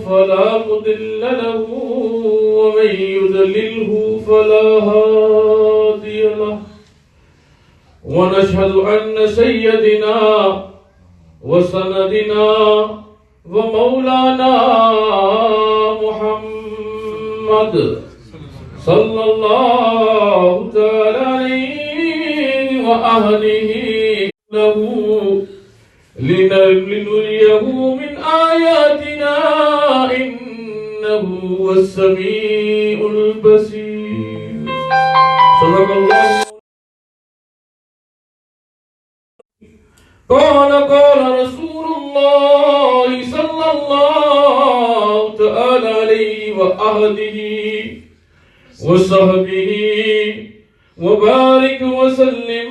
فلا مضل له ومن يضلله فلا هادي له ونشهد أن سيدنا وسندنا ومولانا محمد صلى الله تعالى عليه وآله له لنريه من آياتنا إنه هو السميع البصير. صدق الله. قال رسول الله صلى الله تعالى عليه وآله وصحبه وبارك وسلم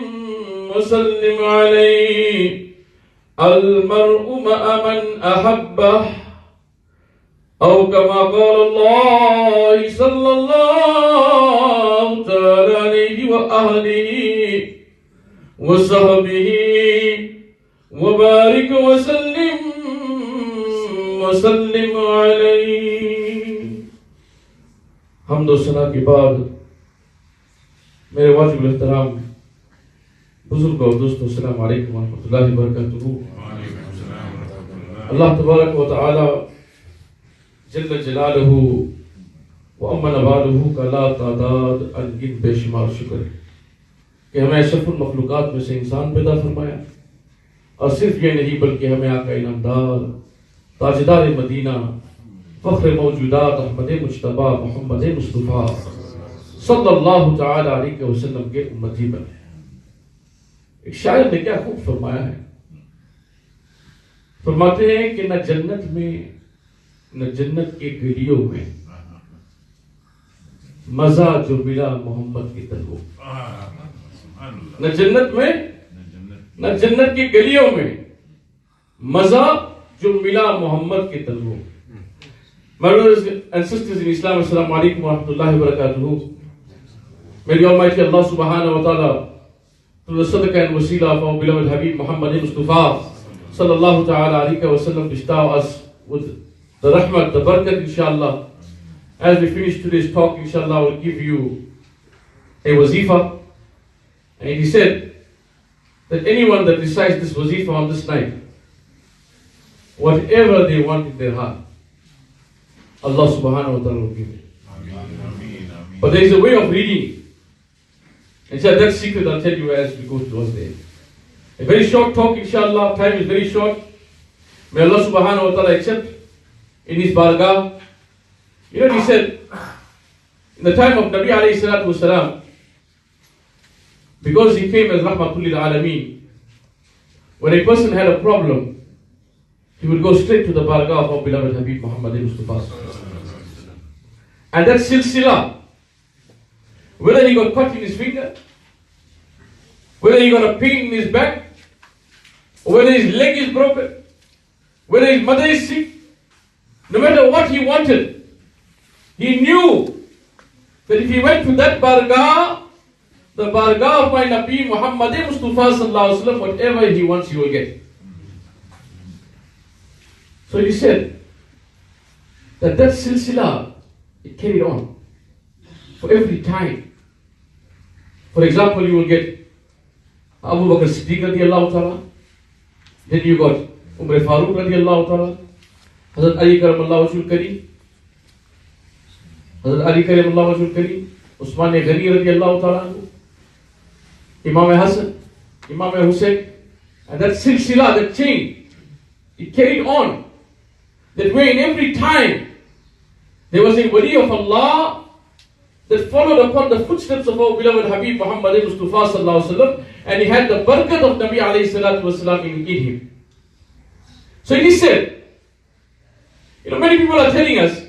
عليه. المرء مع من أحبه أو كما قال الله صلى الله تعالى عليه وآله وصحبه وبارك وسلم عليه. हम्द और सना के बाद मेरे वाजिब एहतराम बुजुर्ग और दोस्तों, अस्सलाम वालेकुम व रहमतुल्लाहि व बरकातुहू। अल्लाह तबारक व तआला जल्ल जलालहू व अम्मा नवालहू का ला तादाद अनगिन बेशुमार शुक्र है कि हमें अशरफुल मखलूकात में से इंसान पैदा फरमाया, और सिर्फ ये नहीं बल्कि हमें आका इनामदार ताजदार मदीना फख्र मौजूदात अहमद मुज्तबा मोहम्मद मुस्तफा सल्लल्लाहु ताला अलैहि वसल्लम के उम्मती बने। एक शायर ने क्या खूब फरमाया है, फरमाते हैं कि न जन्नत में न जन्नत के गलियों में मजा जो मिला मोहम्मद की तलवो। न जन्नत में न जन्नत की गलियों में मजा जो मिला मोहम्मद के तलवो। My brothers and sisters in Islam, assalamu alaikum wa rahmatullahi wa barakatuhu. May the Almighty Allah subhanahu wa ta'ala, through the sadaqah and wasila of our beloved Habib Muhammad Mustafa sallallahu ta'ala alayhi wa sallam, bestow us with the rahmat, the barakat, inshallah. As we finish today's talk, inshallah, I will give you a wazifa. And he said that anyone that recites this wazifa on this night, whatever they want in their heart, Allah subhanahu wa ta'ala will give it. But there is a way of reading. And so that secret I'll tell you as we go towards the end. A very short talk, inshallah. Time is very short. May Allah subhanahu wa ta'ala accept in his bargah. You know, he said, in the time of Nabi alayhi salatu wasalam, because he came as rahmatul lil alameen, when a person had a problem, he would go straight to the bargah of our beloved Habib Muhammad Mustafa. And that silsila, whether he got cut in his finger, whether he got a pain in his back, or whether his leg is broken, whether his mother is sick, no matter what he wanted, he knew that if he went to that bargah, the bargah of my Nabi Muhammad Mustafa sallallahu alaihi wasallam, whatever he wants he will get. So he said that silsila, it carried on for every time. For example, you will get Abu Bakr Siddiq radiallahu ta'ala, then you got Umar Farooq radiallahu ta'ala, Hazrat Ali karamallahu wajhul kareem, Hazrat Ali karamallahu wajhul kareem, Usman Ghani radiallahu ta'ala, Imam Hassan, Imam Hussein, and that silsila, that chain, it carried on. That way in every time there was a wali of Allah that followed upon the footsteps of our beloved Habib Muhammad Mustafa sallallahu alaihi wasallam, and he had the barakat of Nabi alayhi salatu wasalam in him. So he said, you know, many people are telling us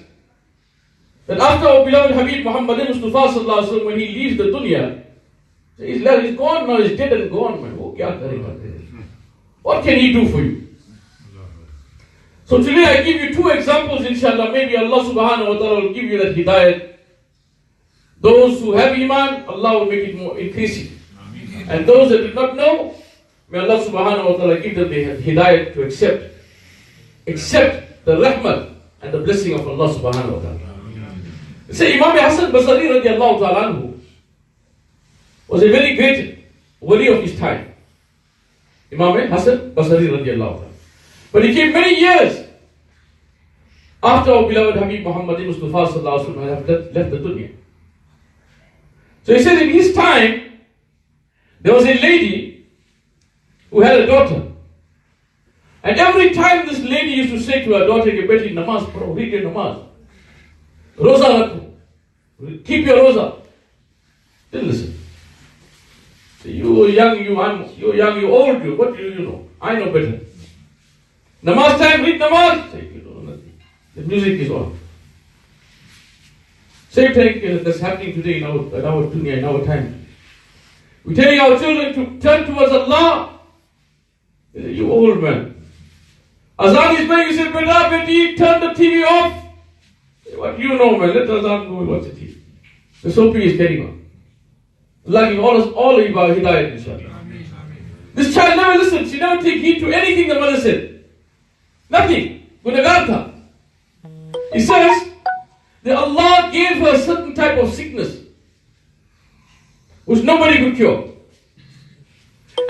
that after our beloved Habib Muhammad Mustafa sallallahu alaihi wasallam, when he leaves the dunya, he's gone now, he's dead and gone, man. What can he do for you? So today I give you two examples, inshallah. Maybe Allah subhanahu wa ta'ala will give you that hidayat. Those who have iman, Allah will make it more increasing. And those that do not know, may Allah subhanahu wa ta'ala give them the hidayat to accept the rahmat and the blessing of Allah subhanahu wa ta'ala. Say Imam Hassan Basri radiallahu ta'ala anhu was a very great wali of his time. Imam Hassan Basri radiallahu ta'ala. But he came many years after our beloved Habib Muhammad Mustafa sallallahu alaihi wasallam had left the dunya. So he said in his time, there was a lady who had a daughter. And every time this lady used to say to her daughter, "Ke beti namaz paro, read your namaz. Roza rakho. Keep your roza." Then listen. So you're young, you're old, what do you know? I know better. Namaz time, read namaz. Say, you know nothing. The music is on. Same thing that's happening today in our dunya, in our time. We're telling our children to turn towards Allah. You old man. Azan is playing, you say, "Beta, beti, turn the TV off." What do you know, man? Let Azan go and watch the TV. The soaping is getting on. Allah give all of our hidayat, inshallah. This child never listened. She never take heed to anything the mother said. Nothing. Gunagartha. He says that Allah gave her a certain type of sickness which nobody could cure.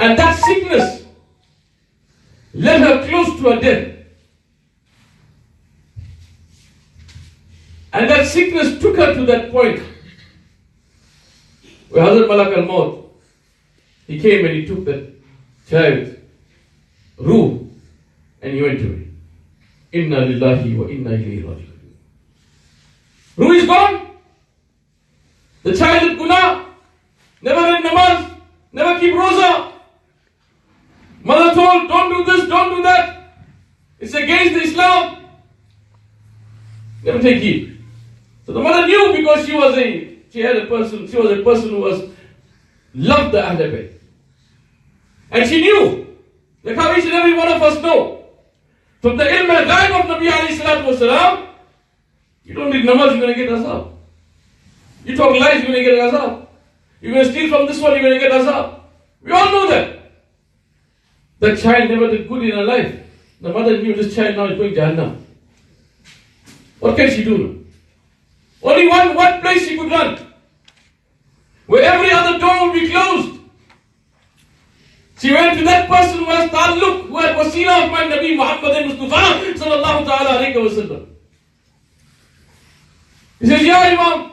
And that sickness led her close to her death. And that sickness took her to that point where Hazrat Malak al-Maut, he came and he took that child, Ruh, and he went to it. Inna lillahi wa inna ilayhi raji'un. Ruh is gone. The child did guna, never read namaz, never keep roza. Mother told, "Don't do this, don't do that. It's against Islam." Never take heed. So the mother knew because she was a person who was loved the Ahl Bayt. And she knew, like how each and every one of us know, from the ilm al-ghaib of Nabi alayhi salatu wasalam, you don't read namaz, you're going to get azab. You talk lies, you're going to get azab. You're going to steal from this one, you're going to get azab. We all know that. That child never did good in her life. The mother knew this child now is going to Jahannam. What can she do now? Only one place she could run, where every other door would be closed. She went to that person who has ta'alluq, who had wasila of my Nabi Muhammad Mustafa sallallahu ta'ala alayhi wa sallam. He says, "Ya Imam,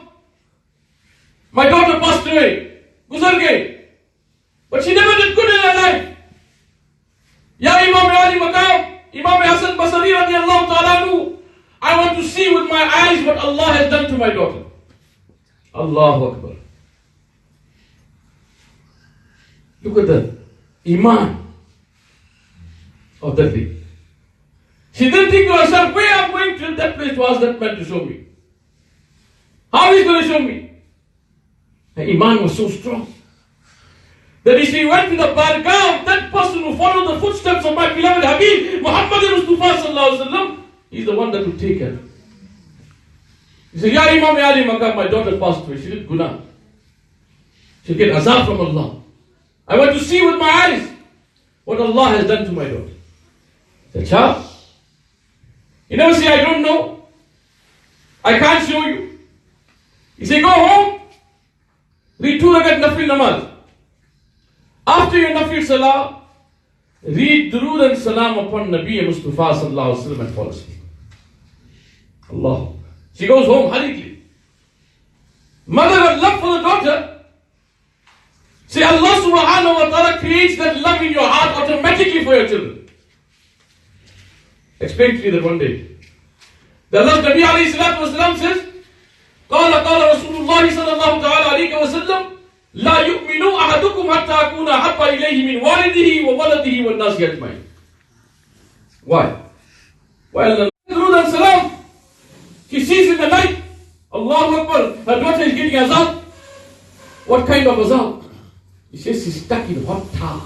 my daughter passed away, guzar gayi, but she never did good in her life. Ya Imam Ali Maqam, Imam Hassan Basri radiallahu ta'ala anhu, I want to see with my eyes what Allah has done to my daughter." Allahu Akbar. Look at the iman of that lady. She didn't think to herself, "Where I'm going to that place to ask that man to show me. How he's going to show me?" Her iman was so strong that if she went to the bargah of that person who followed the footsteps of my beloved Habib Muhammad Mustafa sallallahu alaihi wasallam, he's the one that will take her. He said, "Ya Imam Ali Maqam, my daughter passed away. She did guna. She'll get azab from Allah. I want to see with my eyes what Allah has done to my daughter." He said, "Shah, you never say I don't know. I can't show you." He said, "Go home, read 2 rakat nafil namaz. After your nafil salah, read durood and salam upon Nabi Mustafa sallallahu alaihi wasallam and fall asleep." Allah. She goes home hurriedly. Mother had love for the daughter. See, Allah subhanahu wa ta'ala creates that love in your heart automatically for your children. Explain to you that one day. The Allah Nabi alayhi salatu wasalam says, قال رسول الله صلى الله تعالى عليه وسلم لا يؤمن أحدكم حتى أكون أحب إليه من والده وولده والناس أجمعين. Why? Well, Durood and Salam, she sees in the night, Allahu Akbar, her daughter is getting azab. What kind of azab? She says she's stuck in hot tar.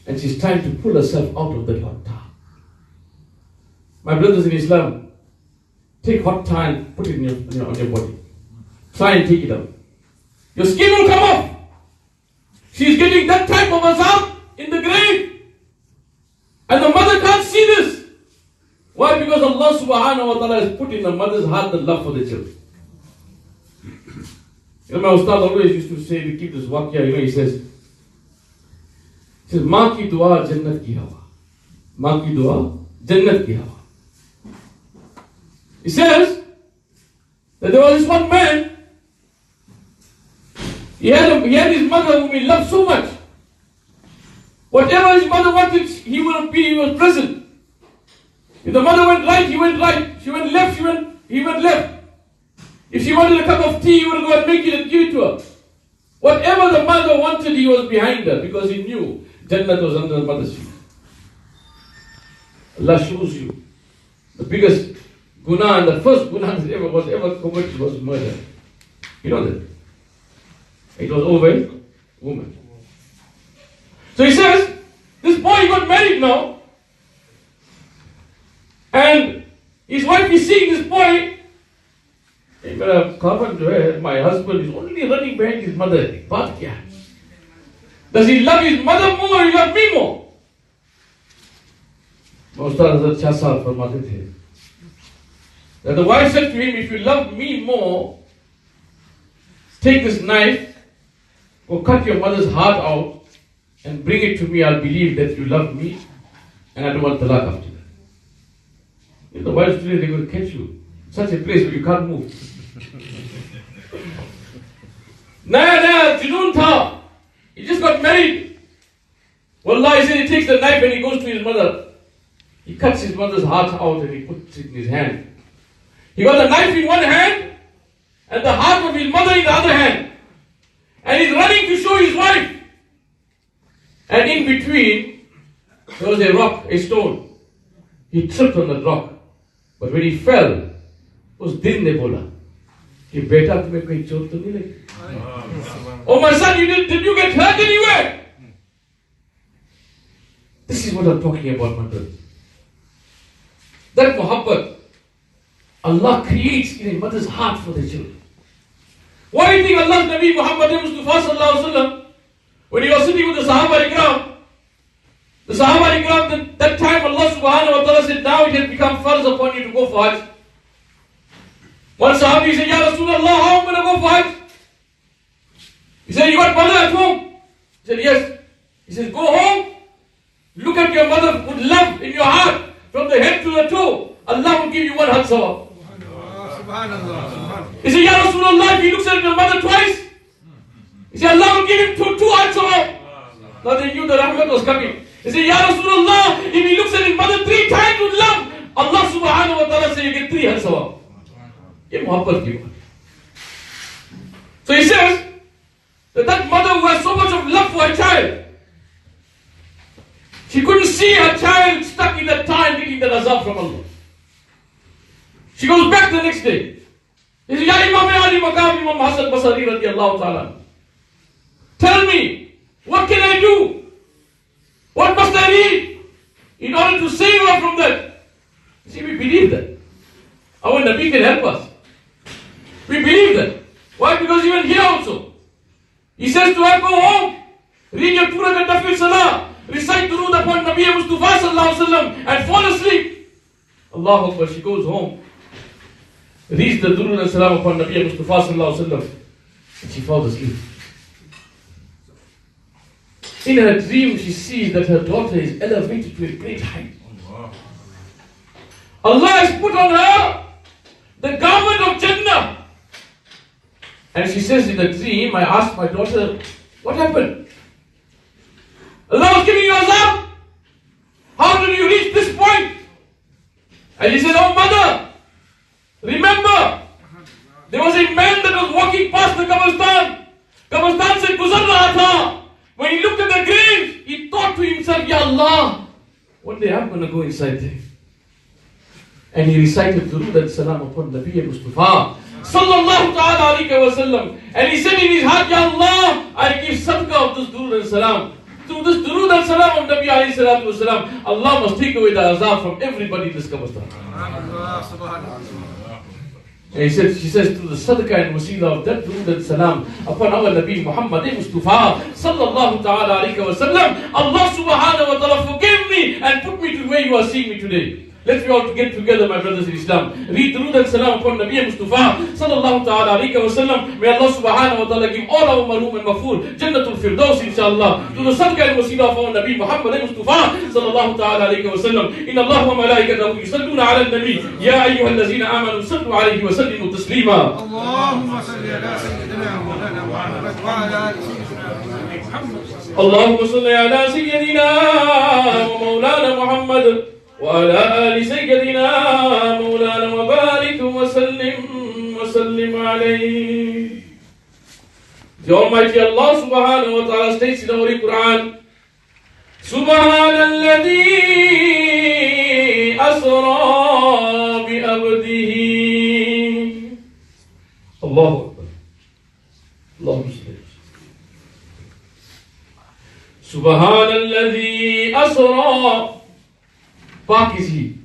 And she's trying to pull herself out of that hot tar. My brothers in Islam, take hot tar and put it on your body. Try and take it out. Your skin will come off. She's getting that type of azab in the grave. And the mother can't see this. Why? Because Allah subhanahu wa ta'ala has put in the mother's heart the love for the children. You know, my ustad always used to say, we keep this waqia, he says, Maa ki dua jannat ki hawa. Maa ki dua jannat ki hawa. He says that there was this one man, he had his mother whom he loved so much. Whatever his mother wanted, he was present. If the mother went right, he went right. She went left, he went left. If she wanted a cup of tea, he would go and make it and give it to her. Whatever the mother wanted, he was behind her because he knew Jannat was under the mother's feet. Allah shows you the biggest guna and the first guna that was ever committed was murder. You know that? It was over a woman. So he says, this boy got married now, and his wife is seeing this boy. My husband is only running behind his mother. Does he love his mother more or he love me more? That the wife said to him, if you love me more, take this knife, go cut your mother's heart out and bring it to me. I'll believe that you love me and I don't want talaq after that. If the wives today, they're going to catch you. Such a place where you can't move. Naya, Junoon tha. He just got married. Wallah, he said he takes the knife and he goes to his mother. He cuts his mother's heart out and he puts it in his hand. He got the knife in one hand and the heart of his mother in the other hand. And he's running to show his wife. And in between, there was a rock, a stone. He tripped on the rock. But when he fell, उस दिन ने बोला कि बेटा तुम्हें कहीं चोट तो नहीं लगी? Oh my son, did you get hurt anywhere? This is what I'm talking about, my brother. That muhabbat Allah creates in a mother's heart for the children. Why do you think Allah's Nabi Muhammad Mustafa sallallahu alaihi wasallam, when he was sitting with the Sahaba Ikram, that time Allah subhanahu wa ta'ala said, now it has become farz upon you to go for Hajj. One Sahabi said, Ya Rasulullah, how am I going to go for Hajj? He said, you got mother at home? He said, yes. He says, go home, look at your mother with love in your heart, from the head to the toe. Allah will give you one Hajj sawab. He said, Ya Rasulullah, if he looks at your mother twice, he said, Allah will give him two Hajj sawab. Now they knew the rahmat was coming. He said, Ya Rasulullah, if he looks at his mother 3 times with love, Allah subhanahu wa ta'ala says, you get 3 Hajj sawab. So he says that mother who has so much of love for her child, she couldn't see her child stuck in that time getting the azab from Allah. She goes back the next day. He says, Ya Imam Ali Maqam Imam Hasan Basri radiyallahu ta'ala, tell me, what can I do? What must I read in order to save her from that? See, we believe that. Our Nabi can help us. We believe that. Why? Because even here also, he says to her, go home, read your 2 rakat nafil salah, recite durood upon Nabi Mustafa sallallahu alaihi wasallam, and fall asleep. Allahu Akbar, she goes home, reads the durood and salam upon Nabi Mustafa sallallahu alaihi wasallam, and she falls asleep. In her dream, she sees that her daughter is elevated to a great height. Allah has put on her the garment of Jannah. And she says in the dream, I asked my daughter, what happened? Allah was giving you azab. How did you reach this point? And he said, oh mother, remember, there was a man that was walking past the Qabristan. Qabristan said, Guzar raha tha. When he looked at the grave, he thought to himself, Ya Allah, one day I'm going to go inside there. And he recited durood and salam upon Nabi Mustafa sallallahu ta'ala alayhi wa sallam. And he said in his heart, Ya Allah, I give sadaqah of this durood and salam. Through this durood and salam of Nabi alayhi salatu wa salam, Allah must take away the azab from everybody in this Qabristan. And she says, through the sadaqah and wasila of that durood and salam upon our Nabi Muhammad Mustafa sallallahu ta'ala alayhi wa sallam, Allah subhanahu wa ta'ala forgave me and put me to where you are seeing me today. Let's all get together, my brothers in Islam. Read Durood and Salam upon Nabi Mustafa sallallahu ta'ala alayhi wa sallam. May Allah subhanahu wa ta'ala give all our maroom and mafoor Jannatul Firdaus, inshallah. To the sadqa and wasila of our Nabi Muhammad Mustafa sallallahu ta'ala alayhi wa sallam. Inna Allah wa malaikatahu yusalluna ala nabi. Ya ayyuhal lazina amanu sallu alayhi wa sallimu taslima. Allahumma salli ala sayyidina Mawlana Muhammad wa ala ali sayyidina Muhammad. Allahumma salli ala sayyidina wa Mawlana Muhammad وعلى آل سيدنا مولانا وبارك وسلم عليه. The Almighty Allah subhanahu wa ta'ala states in the Holy Quran, Subhanalladhi asra bi abdihi. Allahu Akbar. Allahumma salli. Subhanalladhi asra. Pak is He.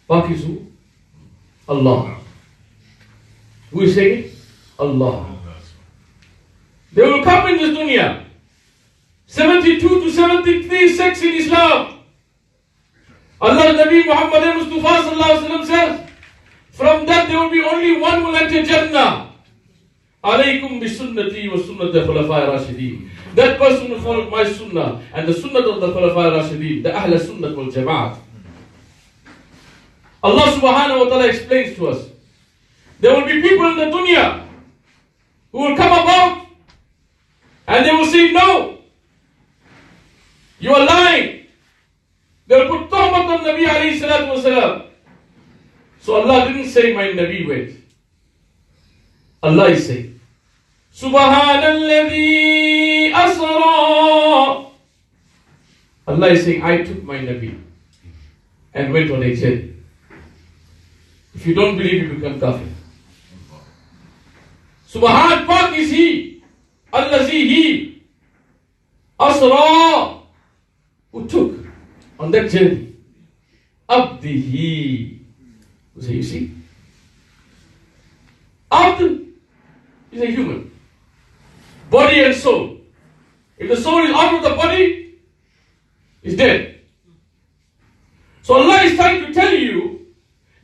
Pak is who? Allah. Who is saying it? Allah. There will come in this dunya 72 to 73 sects in Islam. Allah's Nabi Muhammad Mustafa sallallahu alaihi wasallam says, from that there will be only one will enter Jannah. Alaykum bi sunnati wa sunnati khulafai rashidin. That person who followed my sunnah and the sunnah of the khulafai rashidin, the ahl sunnah wal jama'at. Allah subhanahu wa ta'ala explains to us, there will be people in the dunya who will come about and they will say, no, you are lying. They will put tuhmat on Nabi alayhi salatu wasalam. So Allah didn't say my Nabi went. Allah is saying, Subhanalladhi asra. Allah is saying, I took my Nabi and went on a journey. If you don't believe, you become kafir. Subhan Pak is He. Allazi He. Asra. Who took on that journey. Abdihi. So you see? Abd is a human. Body and soul. If the soul is out of the body, it's dead. So Allah is trying to tell you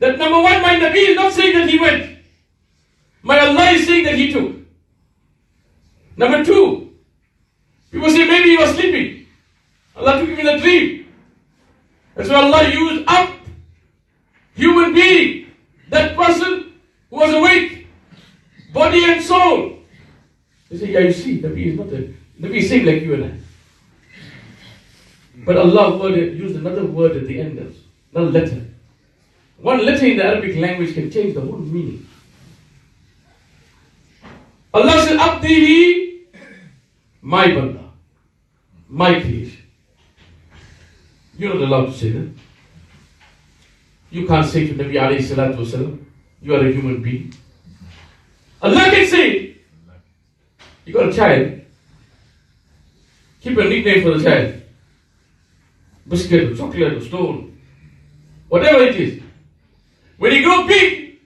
that number one, my Nabi is not saying that he went. My Allah is saying that he took. Number two, people say maybe he was sleeping. Allah took him in a dream. And so Allah used up human being, that person who was awake, body and soul. They say, yeah, you see, Nabi is not a Nabi is saying like you and I. But Allah used another word at the end, another letter. One letter in the Arabic language can change the whole meaning. Allah said, Abdihi, my banda, my creation. You're not allowed to say that. You can't say to Nabi alayhi salatu wasalam, you are a human being. Allah can say, you got a child, keep a nickname for the child. Biscuit, or chocolate, or stone, whatever it is. When he grows big,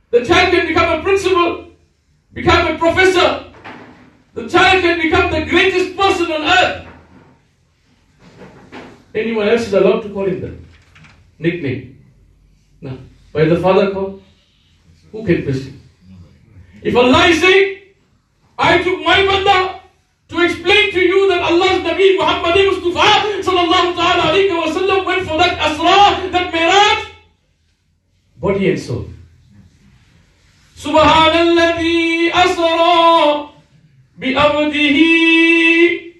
the child can become a principal, become a professor. The child can become the greatest person on earth. Anyone else is allowed to call him that nickname? No. By the father call, who can question? If Allah is saying, I took my banda to explain to you that Allah's Nabi Muhammad Mustafa sallallahu ta'ala alayhi wa sallam went for that asra, that meraj, body and soul. Subhanalladhi asra bi abdihi.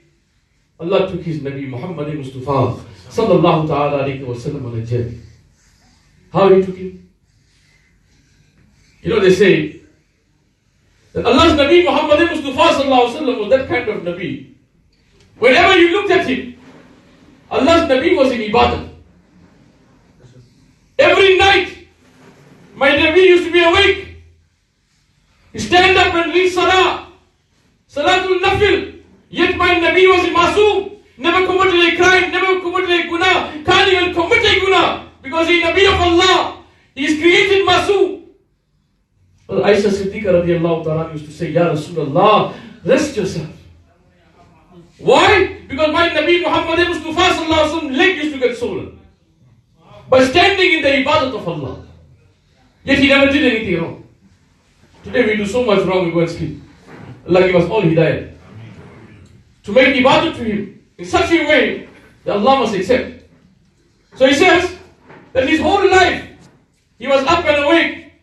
Allah took his Nabi Muhammad Mustafa sallallahu ta'ala alayhi wa sallam on a journey. How he took him? You know, they say that Allah's Nabi Muhammad Mustafa sallallahu alayhi wa sallam was that kind of Nabi. Whenever you looked at him, Allah's Nabi was in ibadah. Every night, my Nabi used to be awake. He stand up and read Salah, Salatul Nafil. Yet my Nabi was a masoom, never committed a crime, never committed a guna, can't even commit a guna, because he is Nabi of Allah. He is created masoom. Well, Aisha Siddiqa radiallahu ta'ala used to say, Ya Rasulullah, rest yourself. Why? Because my Nabi Muhammad Mustafa sallallahu alaihi wasallam leg used to get swollen. by standing in the ibadat of Allah. Yet he never did anything wrong. Today we do so much wrong, we go and sleep. Allah give us all hidayah. To make ibadat to Him in such a way that Allah must accept. So he says that his whole life he was up and awake.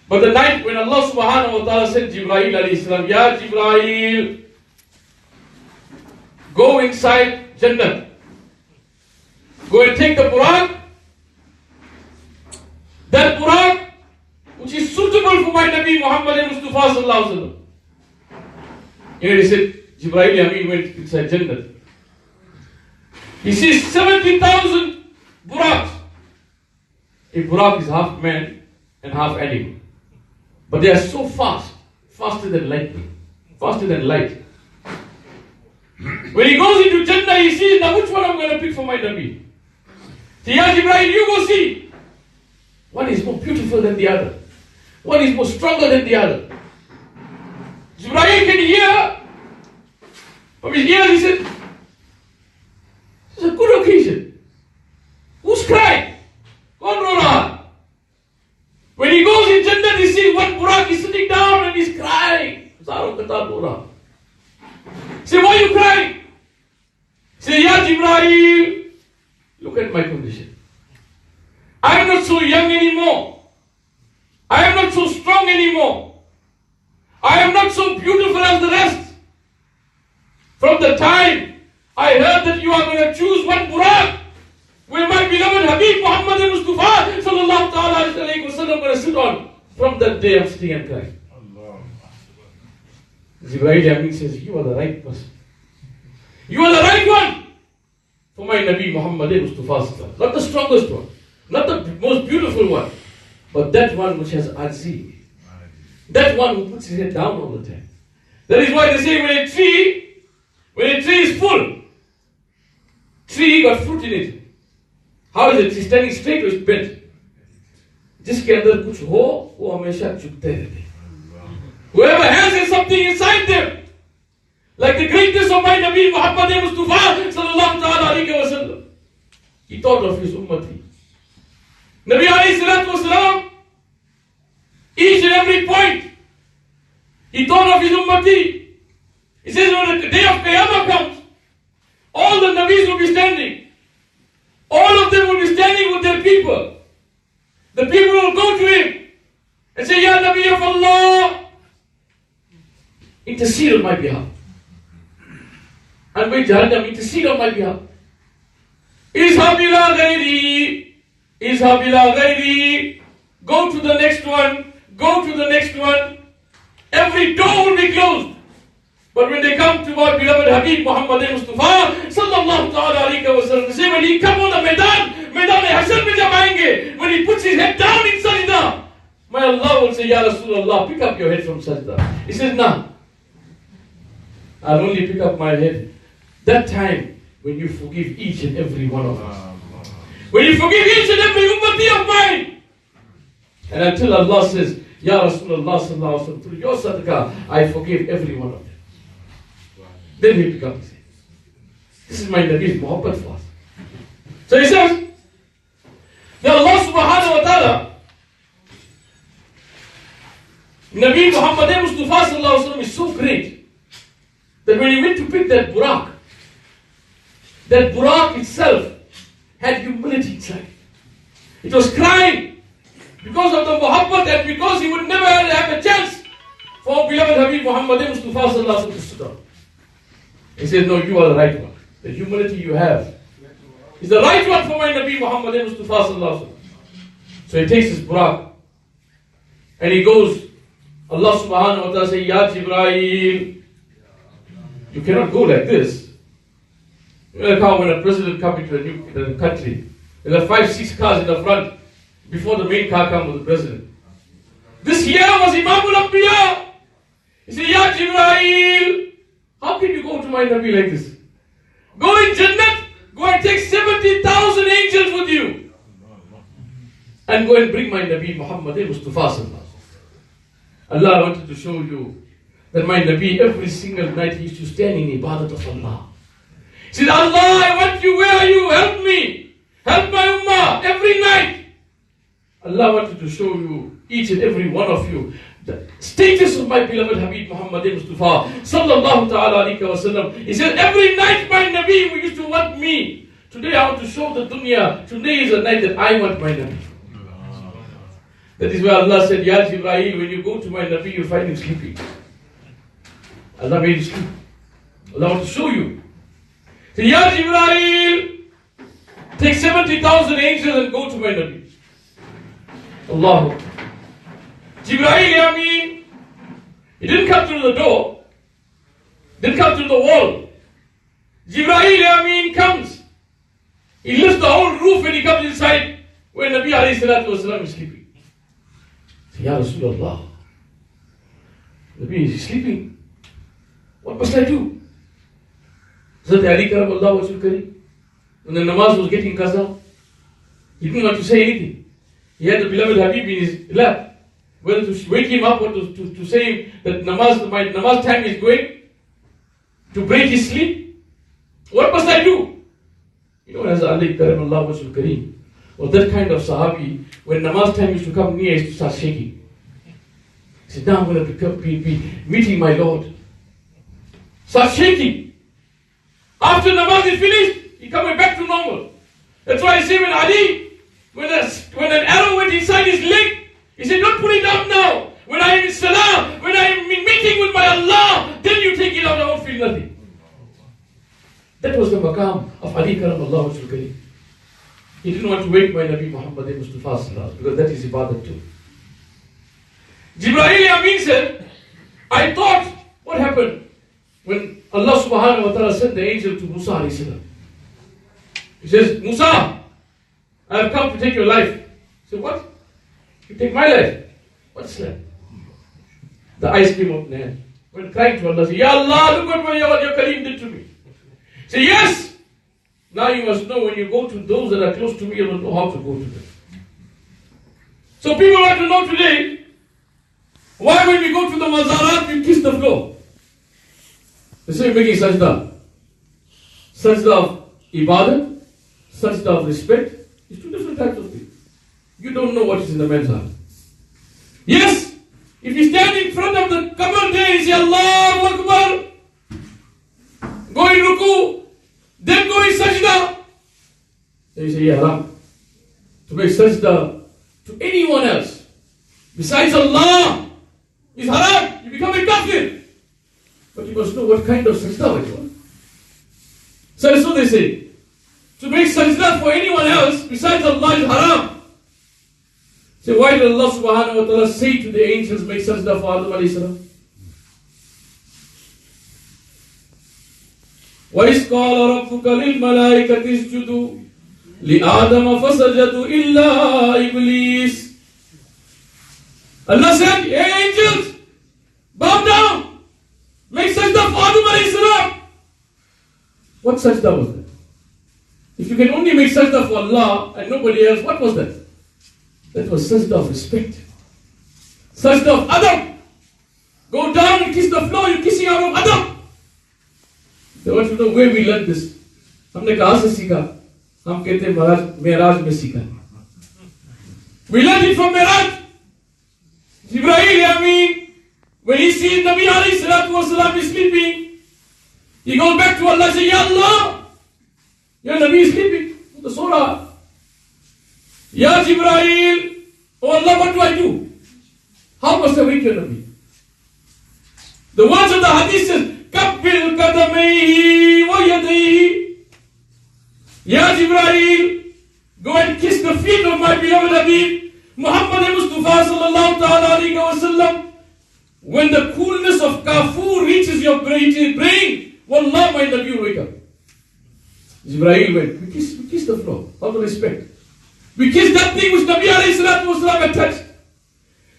But the night when Allah subhanahu wa ta'ala sent Jibreel alayhi salam, Ya Jibreel, go inside Jannah. Go and take the Buraq. That Buraq which is suitable for my Nabi Muhammad Mustafa sallallahu alaihi wasallam. You know, he said, Jibreel Amin went inside Jannah. He sees 70,000 Buraqs. A Buraq is half man and half animal. But they are so fast, faster than lightning, faster than light. When he goes into Jannah, he sees, now which one I'm going to pick for my Nabi? So, Ya Jibreel, you go see. One is more beautiful than the other. One is more stronger than the other. Ziaee can hear from his ears, he said, it's a good occasion. Who's crying? Go on, Rona. When he goes in Jannah, he sees one Buraq is sitting down and he's crying. He said, why are you crying? He said, Ya Jibreel, look at my condition. I am not so young anymore. I am not so strong anymore. I am not so beautiful as the rest. From the time I heard that you are going to choose one Buraq, where my beloved Habib Muhammad Mustafa sallallahu ta'ala alayhi wa sallam going to sit on, from that day I'm sitting and crying. Ziaee Amin says, you are the right person. You are the right one for my Nabi Muhammad Mustafa, not the strongest one, not the most beautiful one, but that one which has ajzi. That one who puts his head down all the time. That is why they say when a tree is full, tree got fruit in it. How is it? It's standing straight or it's bent? जिसके अंदर कुछ हो वो हमेशा झुकते रहते. Whoever has something inside them, like the greatness of my Nabi Muhammad Mustafa sallallahu alaihi wasallam, he thought of his ummati. Nabi alayhi salatu wasalam, each and every point, he thought of his ummati. He says when the day of Qiyamah comes, all the Nabis will be standing. All of them will be standing with their people. The people will go to him and say, Ya Nabi of Allah, intercede on my behalf. And by Jahannam, intercede on my behalf. Izhab ila ghairi, izhab ila ghairi. Go to the next one, go to the next one. Every door will be closed. But when they come to our beloved Habib Muhammad Mustafa sallallahu alaihi wasallam, they say when he come on the Maidan-e-Hashr mein jab aayenge, when he puts his head down in sajda, my Allah will say, Ya Rasulullah, pick up your head from sajda. He says, nah, I'll only pick up my head that time when you forgive each and every one of us. When you forgive each and every ummati of mine. And until Allah says, Ya Rasulullah sallallahu alaihi wasallam, through your sadaqah, I forgive every one of them. Then he becomes it. This is my Nabi's muhabbat for us. So he says, that Allah subhanahu wa ta'ala, Nabi Muhammad Mustafa sallallahu alaihi wasallam is so great that when he went to pick that Buraq itself had humility inside. It was crying because of the muhabbat and because he would never have a chance for beloved Habib Muhammad Mustafa sallallahu alaihi wasallam to sit down. He said, no, you are the right one. The humility you have is the right one for my Nabi Muhammad Mustafa sallallahu alaihi wasallam. So he takes his Buraq and he goes, Allah subhanahu wa ta'ala says, Ya Jibreel, you cannot go like this. You know how when a president comes into a new country, there are 5-6 cars in the front before the main car comes with the president. This here was Imamul Anbiya. He said, Ya Jibreel, how can you go to my Nabi like this? Go in Jannah, go and take 70,000 angels with you. And go and bring my Nabi Muhammad Mustafa sallallahu alaihi wasallam. Allah wanted to show you that my Nabi every single night he used to stand in ibadat of Allah. He said, Allah, I want you, where are you? Help me. help my ummah every night. Allah wanted to show you, each and every one of you, the status of my beloved Habib Muhammad Mustafa sallallahu ta'ala alayhi wa sallam. He said, every night my Nabi who used to want me. Today I want to show the dunya, today is a night that I want my Nabi. That is why Allah said, Ya Jibreel, when you go to my Nabi, you find him sleeping. Allah made him sleep. Allah wants to show you. So, Ya Jibreel, take 70,000 angels and go to my Nabi. Allah. Jibreel, Yameen, he didn't come through the door, didn't come through the wall. Jibreel, Yameen, comes. He lifts the whole roof and he comes inside where Nabi alayhi salatu wasalam is sleeping. Ya Rasulullah, Nabi is sleeping. What must I do? Hazrat Ali Karamallahu wajhul Kareem, when the namaz was getting qaza, he didn't want to say anything. He had the beloved Habib in his lap. Whether to wake him up or to say that my namaz time is going, to break his sleep. What must I do? You know, as Ali Karamallahu wajhul Kareem, or that kind of sahabi, when namaz time used to come near, he used to start shaking. He said, now I'm going to be meeting my Lord. Start shaking. After namaz is finished, he coming back to normal. That's why I say when Ali, when an arrow went inside his leg, he said, don't put it out now. When I am in salah, when I am in meeting with my Allah, then you take it out, I won't feel nothing. That was the maqam of Ali Karamallahu wajhul Kareem. He didn't want to wake my Nabi Muhammad Mustafa because that is ibadat too. Jibreel Amin said, I thought, what happened when Allah subhanahu wa ta'ala sent the angel to Musa alayhi salam? He says, Musa, I have come to take your life. He said, what? You take my life? What's that? The eyes came up in the hand. When crying to Allah, said, Ya Allah, look what your Kareem did to me. He said, yes. Now you must know when you go to those that are close to me, you don't know how to go to them. So people want to know today, why when we go to the mazarat, we kiss the floor? They say we're making sajda. Sajda of ibadat, sajda of respect. It's two different types of things. You don't know what is in the man's heart. Yes, if you stand in front of the qabr there, you say Allahu Akbar, go in ruku, then go in sajda. Then you say, Ya Haram. To make sajda to anyone else besides Allah is haram. You become a kafir. But you must know what kind of sajda it was. So that's what they say. To make sajda for anyone else besides Allah is haram. So why did Allah subhanahu wa ta'ala say to the angels, make sajda for Adam alayhi salam? وَإِذْ قَالَ رَبُّكَ لِلْمَلَائِكَةِ اسْجُدُوا لِآدَمَ فَسَجَدُوا إِلَّا إِبْلِيسَ. Allah said, hey angels, bow down, make sajda for Adam alayhi salam. What sajda was that? If you can only make sajda for Allah and nobody else, what was that? That was sajda of respect. Sajda of adab. Go down and kiss the floor, you're kissing out of adab. They want to know where we learned this. हमने कहाँ से सीखा? हम कहते हैं meraj में सीखा. We learned it from meraj. Jibreel Amin, when he sees Nabi alayhi salatu wasalam is sleeping, he goes back to Allah and says, Ya Allah, your Nabi is sleeping. The surah. Ya Jibreel, oh Allah, what do I do? How must I wake your Nabi? The words of the hadith says, Kabbil qadamayhi wa yadayhi. Ya Jibreel, go and kiss the feet of my beloved Habib, Muhammad Mustafa sallallahu ta'ala alayhi wa sallam. When the coolness of kafur reaches your brain, wallah, my Nabi will wake up. Ziaee went, we kiss the floor, out of respect. We kiss that thing which Nabi alayhi salatu wasalam had touched.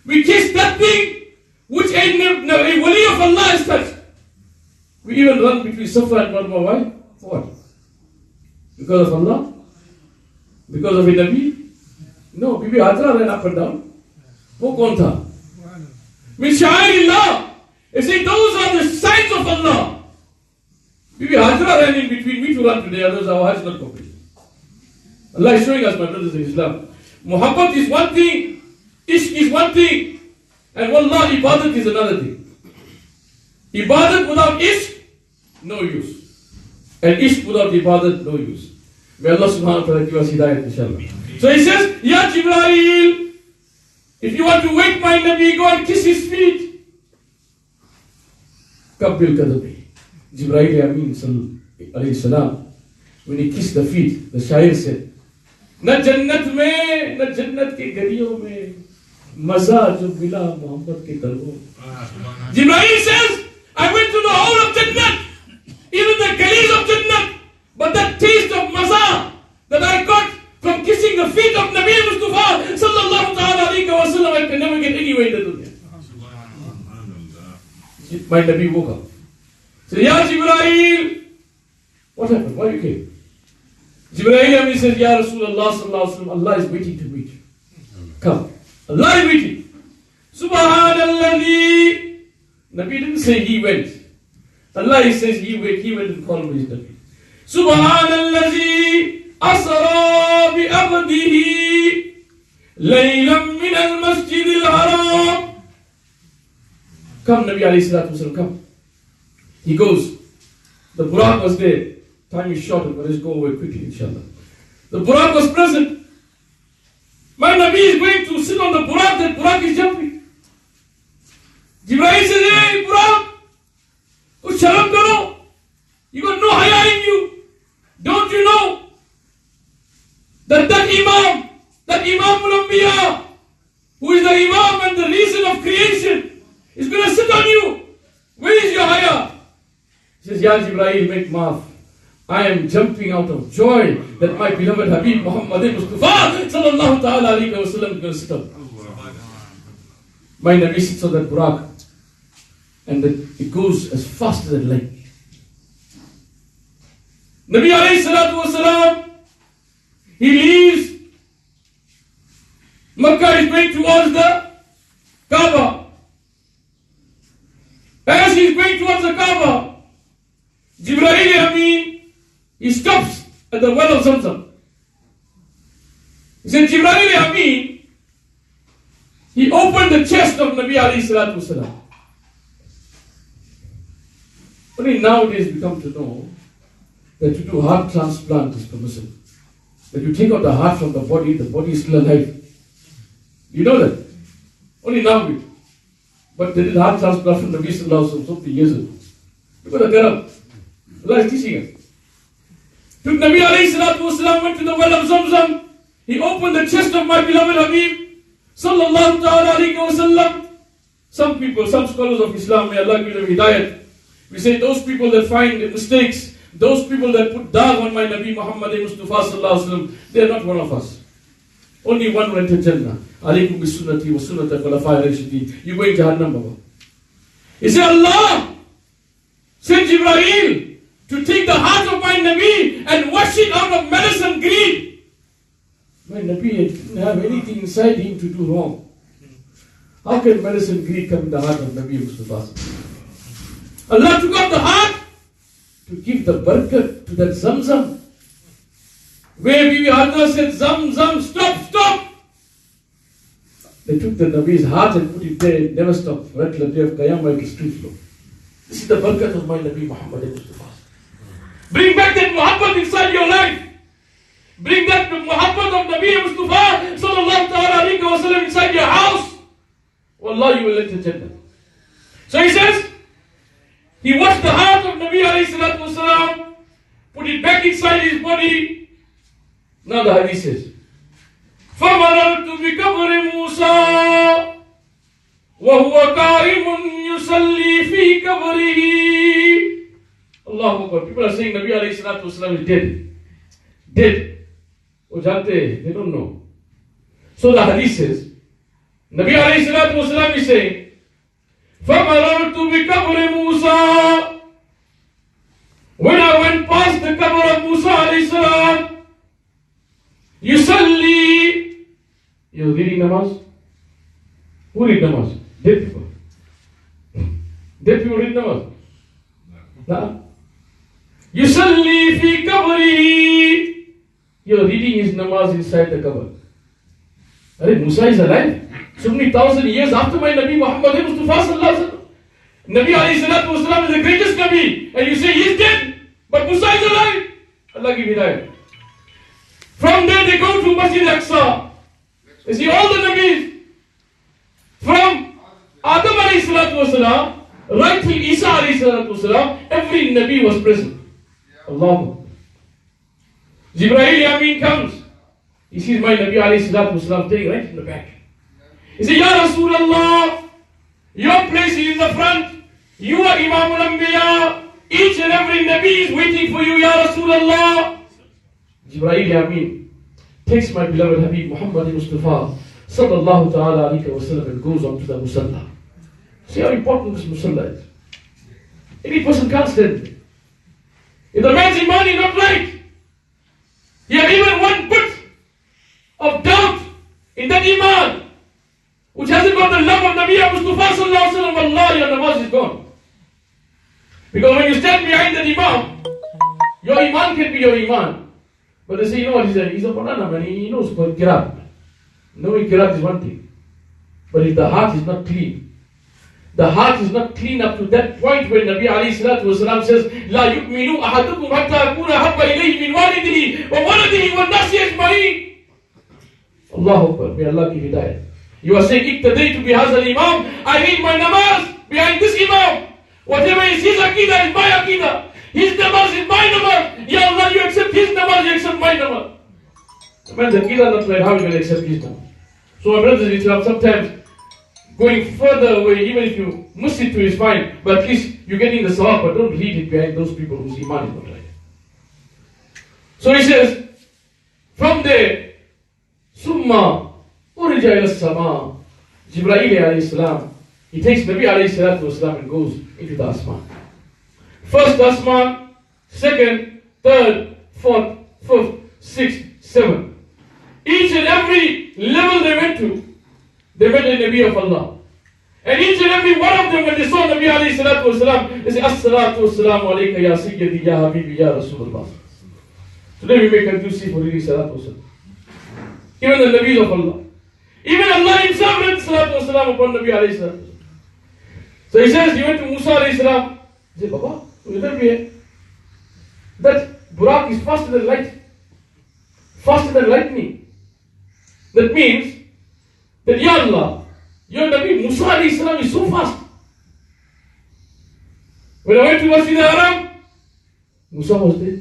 We kiss that thing which a wali of Allah has touched. We even run between Safa and Marwa. Why? For what? Because of Allah? Because of a Nabi? No, Bibi Hajra ran up and down. Wo kaun tha? Min sha'airillah. They say those are the signs of Allah. Bibi Hajra ran in between me to run today, others our Hajj not complete. Allah is showing us, my brothers in Islam, muhabbat is one thing, ishq is one thing, and wallah, ibadat is another thing. Ibadat without ishq, no use. And ishq without ibadat, no use. May Allah subhanahu wa ta'ala give us hidayat, inshallah. So he says, Ya Jibreel, if you want to wake my Nabi, go and kiss his feet. Kabbil kadabi. Jibreel Amin alayhi salam, when he kissed the feet, the shair said, Na jannat mein, na jannat ke galiyon mein, maza jo mila Muhammad ke talbon. Jibreel says, I went to the whole of Jannat, even the galis of Jannat, but that taste of maza that I got from kissing the feet of Nabi Mustafa sallallahu ta'ala alayhi wa sallam, I can never get anywhere in the dunya. My Nabi woke up. Said, Ya Jibreel, what happened? Why you came? Jibreel Amin says, Ya Rasulullah sallallahu alayhi wa sallam, Allah is waiting to meet you. Come. Allah is waiting. Subhanallah. Nabi didn't say he went. Allah says he went and called his Nabi. Subhanallazi asra bi abdihi laylan min al-masjid al-haram. Come, Nabi alayhi salatu wasalam, come. He goes. The Buraq was there. Time is short, but let's go away quickly, inshallah. The Buraq was present. My Nabi is going to sit on the Buraq, that Buraq is jumping. Jibreel says, hey, Buraq, kuch sharam karo. You got no haya in you. Don't you know that Imam al-Anbiya, who is the Imam and the reason of creation, is going to sit on you? Where is your haya? He says, Ya Jibreel, make maaf. I am jumping out of joy that my beloved Habib Muhammad Mustafa sallallahu ta'ala alayhi wa sallam is going to sit up. My Nabi sits on that Buraq, and it goes as fast as light. Nabi alayhi salatu wa salam, he leaves Makkah, is going towards the Kaaba. As he is going towards the Kaaba, Jibreel Amin, he stops at the well of Zamzam. He said, Jibreel Amin, he opened the chest of Nabi alayhi salatu wasalam. Only nowadays we come to know that to do heart transplant is permissible. That you take out the heart from the body is still alive. You know that? Only now we do. But they did heart transplant from Nabi sallallahu alayhi wa sallam so many years ago. Look at the Karam. Allah is teaching us. Took Nabi alayhi salatu wasalam, went to the well of Zamzam. He opened the chest of my beloved Habib sallallahu ta'ala alayhi wa sallam. Some people, some scholars of Islam, may Allah give them hidayat. We say those people that find mistakes, those people that put dagh on my Nabi Muhammad Mustafa sallallahu alayhi wa sallam, they are not one of us. Only one went to Jannah. Alaykum bi sunnati wa sunnati khulafai rashidin. You going to Jahannam, Baba. He said, Allah sent Jibreel to take the heart of my Nabi and wash it out of malice and greed. My Nabi didn't have anything inside him to do wrong. How can malice and greed come in the heart of Nabi Mustafa? Allah took out the heart to give the barakat to that Zamzam. Where Bibi Hadra said, Zamzam, stop. They took the Nabi's heart and put it there, it never stopped. Right till the day of Qiyamah, it will still flow. This is the barakat of my Nabi Muhammad Mustafa. Bring back that muhabbat inside your life. Bring that muhabbat of Nabi Mustafa sallallahu ta'ala alayhi wa sallam inside your house. Wallah, you will enter Jannah. So he says, he washed the heart of Nabi alayhi salatu wa salam, put it back inside his body. Now the hadith says, فَمَرَرْتُ بِقَبْرِ مُوسَى وَهُوَ قَائِمٌ يُصَلِّي فِي قَبْرِهِ. Allahu Akbar. People are saying Nabi alayhi salatu wasalam is dead. Dead. Oh, jante, they don't know. So the hadith says, Nabi alayhi salatu wasalam is saying, فَمَرَرْتُ بِقَبْرِ Musa. When I went past the qabr of Musa alayhi salam, Yusalli. You're reading namaz? Who read namaz? Dead people. Dead people read namaz? No. Yusalli fi qabrihi. you're reading his namaz inside the cupboard. Musa is alive. So many thousand years after my Nabi Muhammad Mustafa sallallahu alaihi wasallam. Nabi alayhi salatu wasalam is the greatest Nabi. And you say he's dead, but Musa is alive. Allah give hidayah. From there they go to Masjid Aqsa. You see all the Nabis. From Adam alayhi salatu wasalam, right till Isa alayhi salatu wasalam, every Nabi was present. Allah. Jibreel Amin comes. He sees my Nabi alayhi salatu wasalam staying right in the back. He says, Ya Rasulullah, your place is in the front. You are Imam al-Anbiya. Each and every Nabi is waiting for you, Ya Rasulullah. Jibreel Amin takes my beloved Habib Muhammad Mustafa sallallahu ta'ala alayhi wa sallam and goes on to the Musalla. See how important this Musalla is. Any person can't stand it. If the man's iman is not right, he had even one bit of doubt in that iman, which hasn't got the love of Nabi Mustafa sallallahu alaihi wasallam, Allah, your namaz is gone. Because when you stand behind the imam, your iman can be your iman. But they say, you know what he said? He's a banana man, he knows about Kirat. Knowing Kirat is one thing. But if the heart is not clean, the heart is not clean up to that point where Nabi alayhi salatu wasalam says, La yu'minu ahadukum hatta akuna habba ilayhi min walidihi wa waladihi wa nasi ajma'in. Allahu Akbar, may Allah give hidayah. You are saying, Iqtadaytu bihazal imam, I read my namaz behind this imam. Whatever is his aqidah is my aqidah. His namaz is my namaz. Ya Allah, you accept his namaz, you accept my namaz. The man's aqidah not right, how you will accept his namaz? So my brothers in Islam, sometimes going further away, even if you miss it to is fine, but at least you're getting the sawab, but don't read it behind those people whose iman is not right. So he says, from there, Summa urija ila sama. Jibreel alayhi salam, he takes Nabi alayhi salatu wasalam and goes into the asman. First asman, second, third, fourth, fifth, sixth, seventh. Each and every level they went to, they met a Nabi of Allah. And each and every one of them, when they saw Nabi alayhi salatu wasalam, they say, As-salatu wassalamu alayka ya sayyidi ya habibi ya Rasulullah. Today we make conducive for alayhi salatu wasalam. Even the Nabis of Allah. Even Allah himself read salatu wasalam upon Nabi alayhi salatu. So he says, he went to Musa alayhi salam. He said, Baba, that Burak is faster than light. Faster than lightning. That means that, Ya Allah, your Nabi Musa alayhi salam is so fast. When I went to Masjid al-Haram, Musa was there.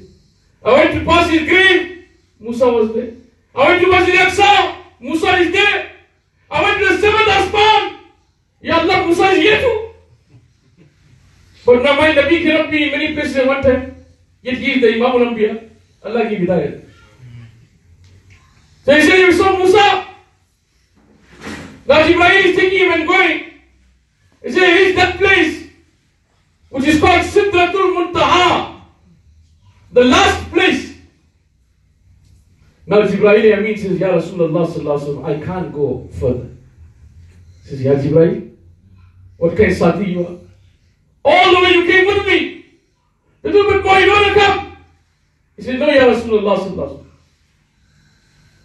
I went to pass his grave, Musa was there. I went to Masjid Aqsa, Musa is there. I went to the seventh Asman, Ya Allah, Musa is here too. But now my Nabi cannot be in many places at one time. Yet he is the Imam al-Anbiya. Allah give hidayah. So he said, you saw Musa. Now Jibreel is taking him and going. He said, here is that place, which is called Sidratul Muntaha. The last place. Now Jibreel Amin says, Ya Rasulullah sallallahu alaihi wasallam, I can't go further. He says, Ya Jibreel, what kind of sati you are? All the way you came with me. A little bit more, you don't want to come. He said, no, Ya Rasulullah sallallahu alaihi wasallam.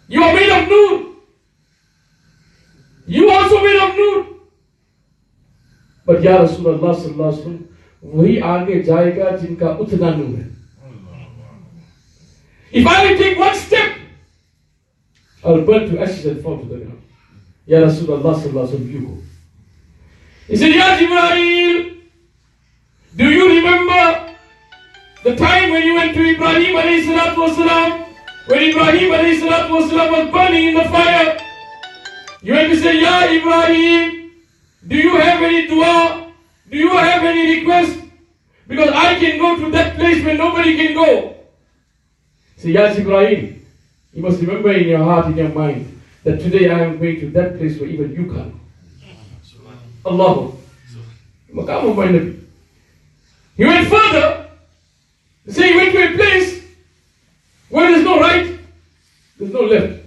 You are made of noor. You also made of noor. But Ya Rasulullah sallallahu alaihi wasallam, वही आगे जाएगा जिनका उतना नूर है. If I will take one step, I will burn to ashes and fall to the ground. Ya Rasulullah sallallahu alaihi wasallam, you go. He said, Ya Jibreel, do you remember the time when you went to Ibrahim alayhi salatu wasalam? When Ibrahim alayhi salatu wasalam was burning in the fire, you went to say, Ya Ibrahim, do you have any dua? Do you have any request? Because I can go to that place where nobody can go. Say, Ya Jibreel, you must remember in your heart, in your mind, that today I am going to that place where even you can't. Allahu. Maqam of my Nabi. He went further. Say he went to a place where there is no right, there is no left,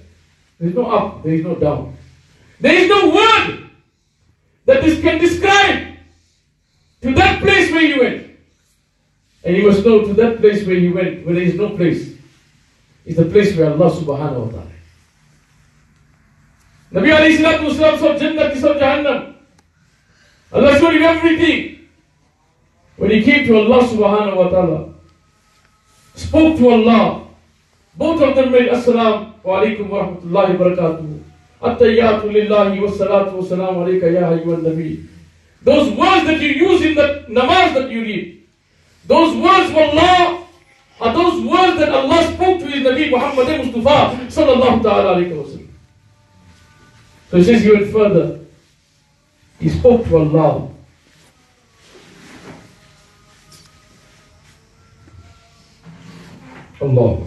there is no up, there is no down. There is no word that this can describe to that place where he went. And you must know, to that place where he went, where there is no place, is the place where Allah subhanahu wa ta'ala. Nabi alayhi salatu wasalam saw Jannah, he saw Jahannam. Allah showed him everything. When he came to Allah subhanahu wa ta'ala, spoke to Allah, both of them made Assalamu alaikum wa rahmatullahi wa barakatuh. At-tayyatu lillahi wa salatu wa salamu alayka ya ayyuhan nabi. Those words that you use in the namaz that you read, those words of Allah are those words that Allah spoke to His Nabi Muhammad Mustafa sallallahu ta'ala alayhi wa sallam. So he says he went further. He spoke to Allah. Allah.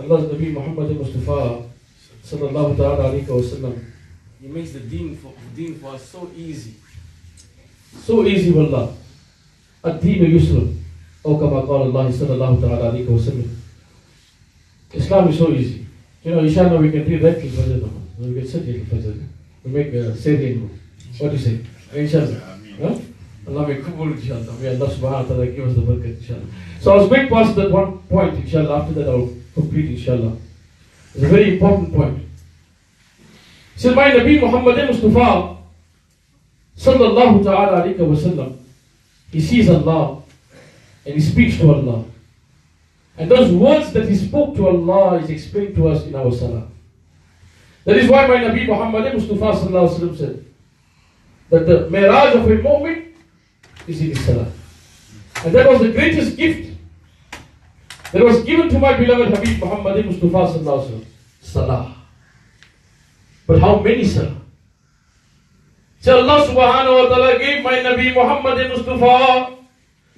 Allah's Nabi Muhammad Mustafa sallallahu ta'ala alayhi wa sallam, he makes the deen for us so easy. So easy, wallah. Ad-deen yusr. Or kama qala Allah sallallahu ta'ala alayhi wa sallam. Islam is so easy. You know, inshallah we can read right till Fajr namaz. We can sit here till Fajr. We make Ziaee. What do you say? Inshallah. Huh? Allah may kubul inshallah. May Allah subhanahu wa ta'ala give us the barakat inshallah. So I was going past that one point inshallah. After that I'll complete inshallah. It's a very important point. So my Nabi Muhammad Mustafa sallallahu ta'ala alayhi wa sallam, he sees Allah and he speaks to Allah. And those words that he spoke to Allah is explained to us in our salah. That is why my Nabi Muhammad Mustafa sallallahu alayhi wa sallam said that the meraj of a mu'min is in his salah. And that was the greatest gift that was given to my beloved Habib Muhammad Mustafa sallallahu alaihi wasallam. Salah. But how many salah? So Allah subhanahu wa ta'ala gave my Nabi Muhammad Mustafa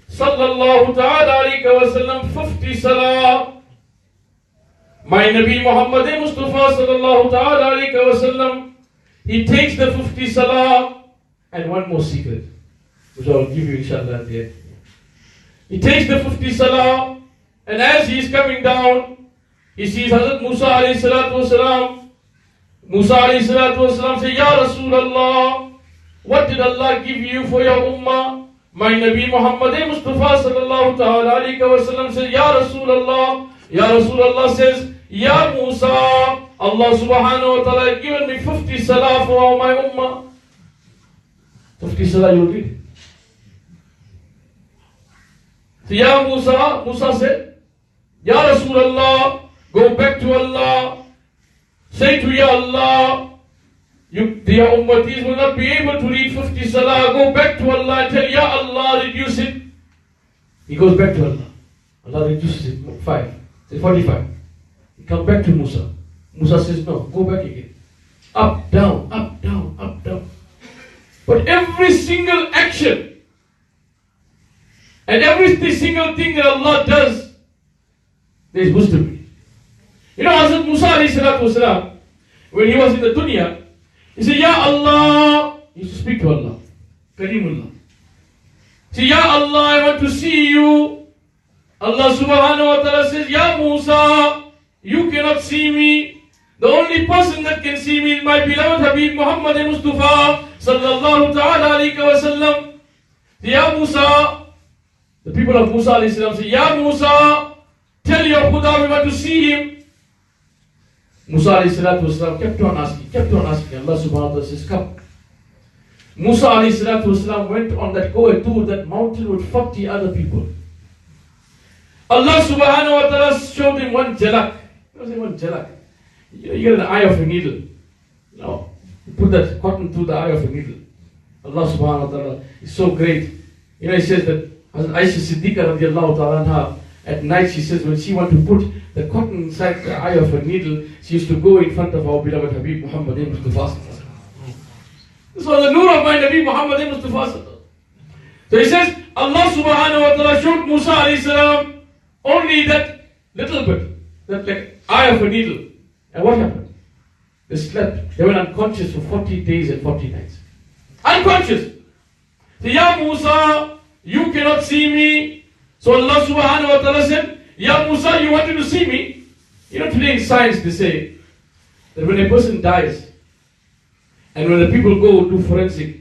sallallahu ta'ala alayhi wa sallam 50 salah. My Nabi Muhammad Mustafa sallallahu ta'ala alayhi wa sallam, he takes the 50 salah. And one more secret, which I will give you inshallah at the end. He takes the 50 salah, and as he is coming down, he sees Hazrat Musa alayhi salatu wasalam. Musa alayhi salatu wasalam say, Ya Rasulullah, what did Allah give you for your ummah? My Nabi Muhammad Mustafa sallallahu ta'ala alayhi wa sallam says, Ya Rasulullah. Ya Rasulullah says, Ya Musa, Allah subhanahu wa ta'ala given me 50 salah for all my ummah. 50 salah you will read. So Ya Musa, Musa said, Ya Rasulullah, go back to Allah. Say to Ya Allah, their ummatis will not be able to read 50 salah. Go back to Allah and tell Ya Allah, reduce it. He goes back to Allah. Allah reduces it 5. Say 45. He comes back to Musa. Musa says no, go back again. Up, down, up, down, up, down. But every single action and every single thing that Allah does, there is wisdom in it. You know, Hazrat Musa alayhi salatu wasalam, when he was in the dunya, he said, Ya Allah, he used to speak to Allah, Kareemullah. He said, Ya Allah, I want to see you. Allah subhanahu wa ta'ala says, Ya Musa, you cannot see me. The only person that can see me is my beloved Habib Muhammad Mustafa sallallahu ta'ala alayhi wa sallam. Ya Musa, the people of Musa alayhi salam say, Ya Musa, tell your Khuda we want to see him. Musa alayhi salatu wasalam kept on asking. Allah subhanahu wa ta'ala says, come. Musa alayhi salatu wasalam went on that tour that mountain with 40 other people. Allah subhanahu wa ta'ala showed him one jalak. What was it, one jalak? You get an eye of a needle. No. You put that cotton through the eye of a needle. Allah subhanahu wa ta'ala is so great. You know, he says that Aisha Siddiqa radiallahu ta'ala anha, at night she says when she wanted to put the cotton inside the eye of her needle, she used to go in front of our beloved Habib Muhammad Mustafa. This was the nur of my Nabi Muhammad Mustafa. So he says, Allah subhanahu wa ta'ala showed Musa alayhi salam only that little bit, that like eye of a needle. And what happened? They slept. They were unconscious for 40 days and 40 nights. Unconscious. So, Ya Musa, you cannot see me. So Allah subhanahu wa ta'ala said, Ya Musa, you wanted to see me? You know, today in science they say that when a person dies, and when the people go do forensic,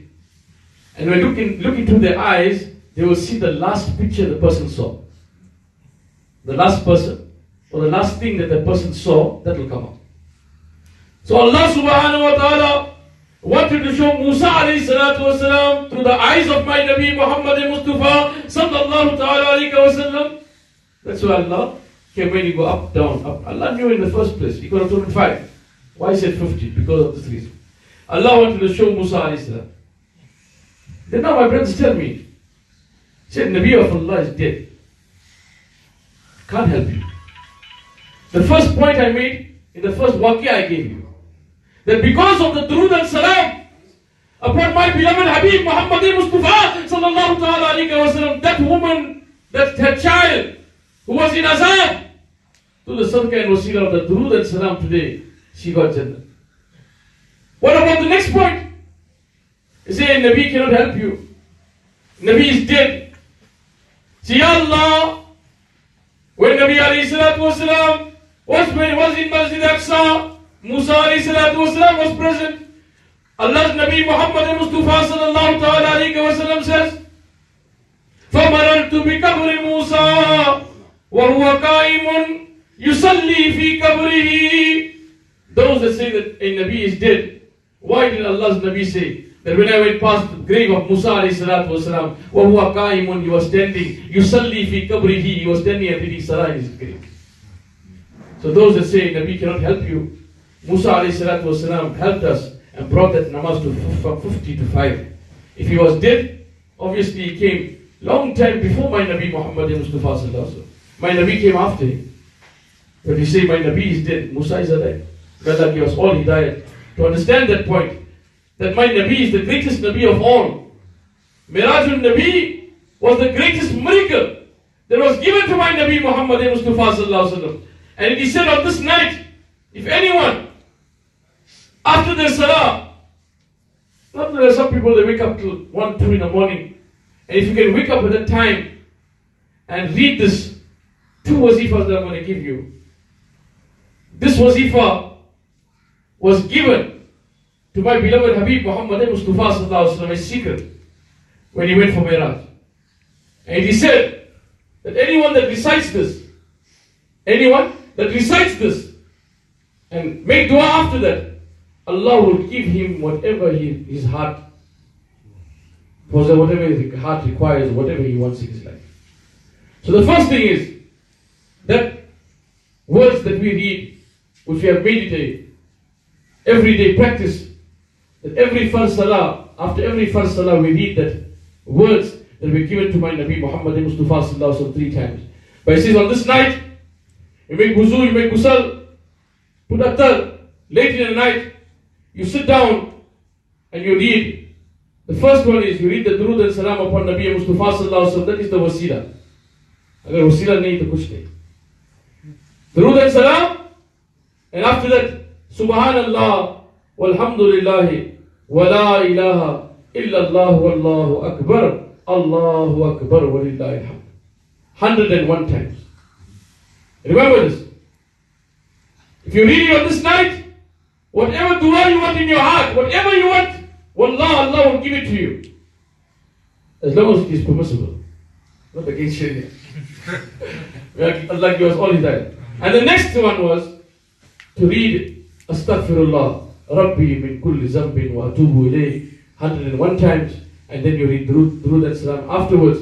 and when look into their eyes, they will see the last picture the person saw. The last person, or the last thing that the person saw, that will come out. So Allah subhanahu wa ta'ala wanted to show Musa alayhi salatu wasalam through the eyes of my Nabi Muhammad Mustafa sallallahu ta'ala alayhi wa sallam. That's why Allah came when you go up, down, up. Allah knew in the first place. He could have told him 5. Why he said 50? Because of this reason. Allah wanted to show Musa alayhi salam. Then now my brothers tell me, he said Nabi of Allah is dead. Can't help you. The first point I made in the first waqia I gave you, that because of the durood and salam upon my beloved Habib Muhammad Mustafa sallallahu ta'ala alayhi wa sallam, that woman, that her child who was in azab, to the sadaqah and wasila of the durood and salam today, she got Jannah. What about the next point? You say Nabi cannot help you. Nabi is dead. See Allah, when Nabi alayhi salatu wasalam was in Masjid Aqsa, Musa alayhi salatu wasalam was present. Allah's Nabi Muhammad Mustafa sallallahu ta'ala alayhi wa sallam says, فَمَرَرْتُ بِقَبْرِ مُوسَى وَهُوَ قَائِمٌ يُصَلِّي فِي قَبْرِهِ. Those that say that a Nabi is dead, why did Allah's Nabi say that when I went past the grave of Musa alayhi salatu wasalam, وَهُوَ قَائِمٌ, he was standing, يُصَلِّي فِي قَبْرِهِ, he was standing and reading salah in his grave. So those that say Nabi cannot help you, Musa alayhi salatu wasalam helped us and brought that namaz from 50 to 5. If he was dead, obviously he came long time before my Nabi Muhammad Mustafa sallallahu alaihi wasallam. My Nabi came after him. But you say my Nabi is dead, Musa is alive. May Allah give us all hidayat to understand that point, that my Nabi is the greatest Nabi of all. Merajul Nabi was the greatest miracle that was given to my Nabi Muhammad Mustafa sallallahu alaihi wasallam. And he said on this night, if anyone after their salah, not that there are some people they wake up till 1, 2 in the morning, and if you can wake up at that time and read this 2 wazifas that I'm going to give you. This wazifa was given to my beloved Habib Muhammad Mustafa sallallahu alaihi wasallam as secret when he went for Meraj. And he said that anyone that recites this and make dua after that, Allah will give him whatever his heart, whatever his heart requires, whatever he wants in his life. So the first thing is that words that we read, which we have made it a everyday practice, that every first salah, after every first salah we read that words that were given to my Nabi Muhammad Mustafa sallallahu alaihi wasallam 3 times. But he says on this night, you make wuzu, you make ghusl, put attar, late in the night, you sit down and you read. The first one is you read the durood and salam upon Nabi Mustafa sallallahu alaihi wasallam. That is the wasila. Agar wasila nahi to kuch nahi. Durood and salam, and after that, Subhanallah, walhamdulillah, wa la ilaha illallah, wallahu akbar, Allahu akbar, walillahi alhamd. 101 times. Remember this. If you read it on this night, whatever dua you want in your heart, whatever you want, wallah, Allah will give it to you. As long as it is permissible. Not against Sharia. Allah give us all hidayah. And the next one was to read Astaghfirullah, Rabbi min kulli zambin wa atubu ilayh 101 times, and then you read Durood and Salam afterwards,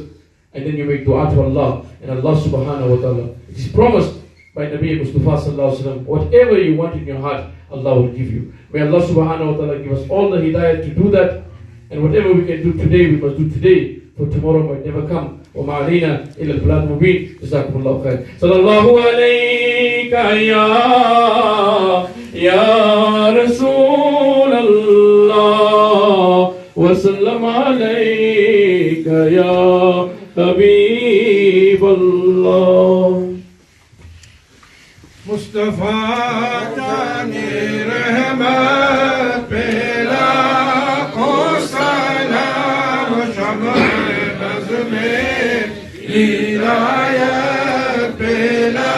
and then you make dua to Allah, and Allah subhanahu wa ta'ala. It is promised by Nabi Mustafa sallallahu alaihi wasallam, whatever you want in your heart, Allah will give you. May Allah subhanahu wa ta'ala give us all the hidayah to do that, and whatever we can do today, we must do today, for tomorrow might never come. وما علينا إلا البلاغ المبين. جزاكم الله خير. صلى الله عليك يا رسول الله وسلم عليك يا حبيب الله. مصطفى جانے رحمت پہلا کو سلام شمع بز میں ہدایت پہلا